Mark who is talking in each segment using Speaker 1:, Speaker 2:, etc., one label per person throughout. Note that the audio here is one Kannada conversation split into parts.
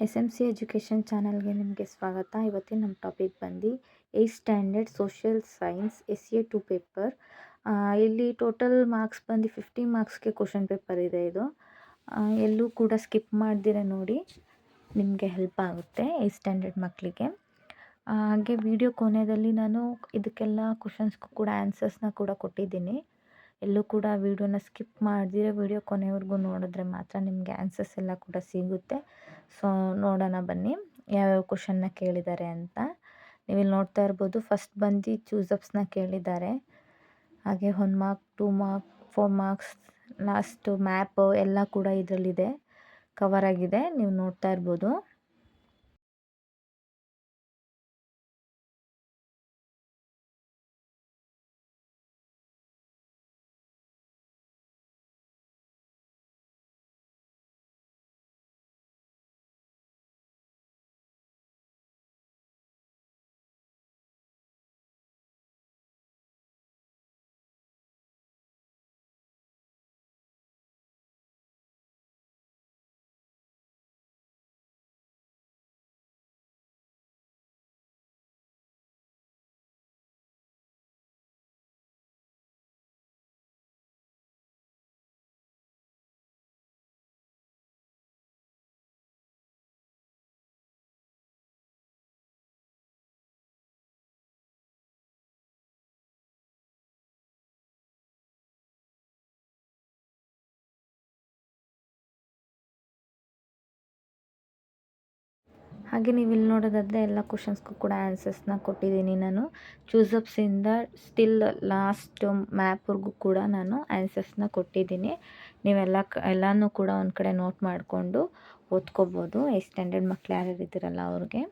Speaker 1: ಎಸ್ ಎಮ್ ಸಿ ಎಜುಕೇಷನ್ ಚಾನಲ್ಗೆ ನಿಮಗೆ ಸ್ವಾಗತ. ಇವತ್ತಿನ ನಮ್ಮ ಟಾಪಿಕ್ ಬಂದು 8th standard social science SA2 paper. ಇಲ್ಲಿ ಟೋಟಲ್ ಮಾರ್ಕ್ಸ್ ಬಂದು 50 ಮಾರ್ಕ್ಸ್ಗೆ ಕ್ವಶನ್ ಪೇಪರ್ ಇದೆ. ಇದು ಎಲ್ಲೂ ಕೂಡ ಸ್ಕಿಪ್ ಮಾಡ್ದಿರ ನೋಡಿ, ನಿಮಗೆ ಹೆಲ್ಪ್ ಆಗುತ್ತೆ 8th ಸ್ಟ್ಯಾಂಡರ್ಡ್ ಮಕ್ಕಳಿಗೆ. ಹಾಗೆ ವಿಡಿಯೋ ಕೊನೆಯಲ್ಲಿ ನಾನು ಇದಕ್ಕೆಲ್ಲ ಕ್ವಶನ್ಸ್ಗೂ ಕೂಡ ಆನ್ಸರ್ಸ್ನ ಕೂಡ ಕೊಟ್ಟಿದ್ದೀನಿ. ಎಲ್ಲೂ ಕೂಡ ವಿಡಿಯೋನ ಸ್ಕಿಪ್ ಮಾಡ್ದಿರ ವಿಡಿಯೋ ಕೊನೆವರೆಗೂ ನೋಡಿದ್ರೆ ಮಾತ್ರ ನಿಮಗೆ ಆನ್ಸರ್ಸ್ ಎಲ್ಲ ಕೂಡ ಸಿಗುತ್ತೆ. ಸೊ ನೋಡೋಣ ಬನ್ನಿ ಯಾವ್ಯಾವ ಕ್ವಶನ್ನ ಕೇಳಿದ್ದಾರೆ ಅಂತ. ನೀವಿಲ್ಲಿ ನೋಡ್ತಾ ಇರ್ಬೋದು, ಫಸ್ಟ್ ಬಂದು ಚೂಸಪ್ಸ್ನ ಕೇಳಿದ್ದಾರೆ. ಹಾಗೆ 1 mark, 2 mark, 4 marks, last map ಎಲ್ಲ ಕೂಡ ಇದರಲ್ಲಿದೆ, ಕವರ್ ಆಗಿದೆ, ನೀವು ನೋಡ್ತಾ ಇರ್ಬೋದು. ಹಾಗೆ ನೀವು ಇಲ್ಲಿ ನೋಡೋದಾದರೆ ಎಲ್ಲ ಕ್ವಶನ್ಸ್ಗೂ ಕೂಡ ಆನ್ಸರ್ಸ್ನ ಕೊಟ್ಟಿದ್ದೀನಿ ನಾನು. ಚೂಸಪ್ಸಿಂದ ಸ್ಟಿಲ್ ಲಾಸ್ಟ್ ಮ್ಯಾಪ್ವರೆಗೂ ಕೂಡ ನಾನು ಆನ್ಸರ್ಸ್ನ ಕೊಟ್ಟಿದ್ದೀನಿ. ಎಲ್ಲನೂ ಕೂಡ ಒಂದು ಕಡೆ ನೋಟ್ ಮಾಡಿಕೊಂಡು ಓದ್ಕೋಬೋದು, 8th ಸ್ಟ್ಯಾಂಡರ್ಡ್ ಮಕ್ಕಳು ಯಾರ್ಯಾರು ಇದ್ದೀರಲ್ಲ ಅವ್ರಿಗೆ.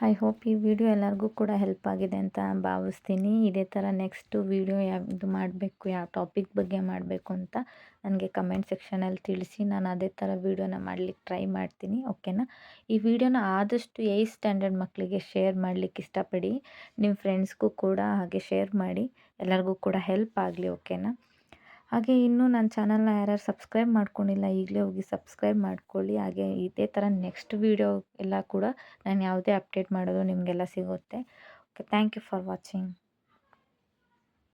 Speaker 1: ಐ ಹೋಪ್ ಈ ವಿಡಿಯೋ ಎಲ್ಲರಿಗೂ ಕೂಡ ಹೆಲ್ಪ್ ಆಗಿದೆ ಅಂತ ಭಾವಿಸ್ತೀನಿ. ಇದೇ ಥರ ನೆಕ್ಸ್ಟು ವಿಡಿಯೋ ಯಾವುದು ಮಾಡಬೇಕು, ಯಾವ ಟಾಪಿಕ್ ಬಗ್ಗೆ ಮಾಡಬೇಕು ಅಂತ ನನಗೆ ಕಮೆಂಟ್ ಸೆಕ್ಷನಲ್ಲಿ ತಿಳಿಸಿ. ನಾನು ಅದೇ ಥರ ವಿಡಿಯೋನ ಮಾಡಲಿಕ್ಕೆ ಟ್ರೈ ಮಾಡ್ತೀನಿ. ಓಕೆನಾ? ಈ ವಿಡಿಯೋನ ಆದಷ್ಟು 8th ಸ್ಟ್ಯಾಂಡರ್ಡ್ ಮಕ್ಕಳಿಗೆ ಶೇರ್ ಮಾಡಲಿಕ್ಕೆ ಇಷ್ಟಪಡಿ. ನಿಮ್ಮ ಫ್ರೆಂಡ್ಸ್ಗೂ ಕೂಡ ಹಾಗೆ ಶೇರ್ ಮಾಡಿ. ಎಲ್ಲರಿಗೂ ಕೂಡ ಹೆಲ್ಪ್ ಆಗಲಿ. ಓಕೆನಾ? ಹಾಗೆ ಇನ್ನೂ ನನ್ನ ಚಾನಲ್ನ ಯಾರ್ಯಾರು ಸಬ್ಸ್ಕ್ರೈಬ್ ಮಾಡ್ಕೊಂಡಿಲ್ಲ ಈಗಲೇ ಹೋಗಿ ಸಬ್ಸ್ಕ್ರೈಬ್ ಮಾಡ್ಕೊಳ್ಳಿ. ಹಾಗೆ ಇದೇ ಥರ ನೆಕ್ಸ್ಟ್ ವೀಡಿಯೋ ಎಲ್ಲ ಕೂಡ ನಾನು ಯಾವುದೇ ಅಪ್ಡೇಟ್ ಮಾಡೋದು ನಿಮಗೆಲ್ಲ ಸಿಗುತ್ತೆ. Okay, thank you for watching.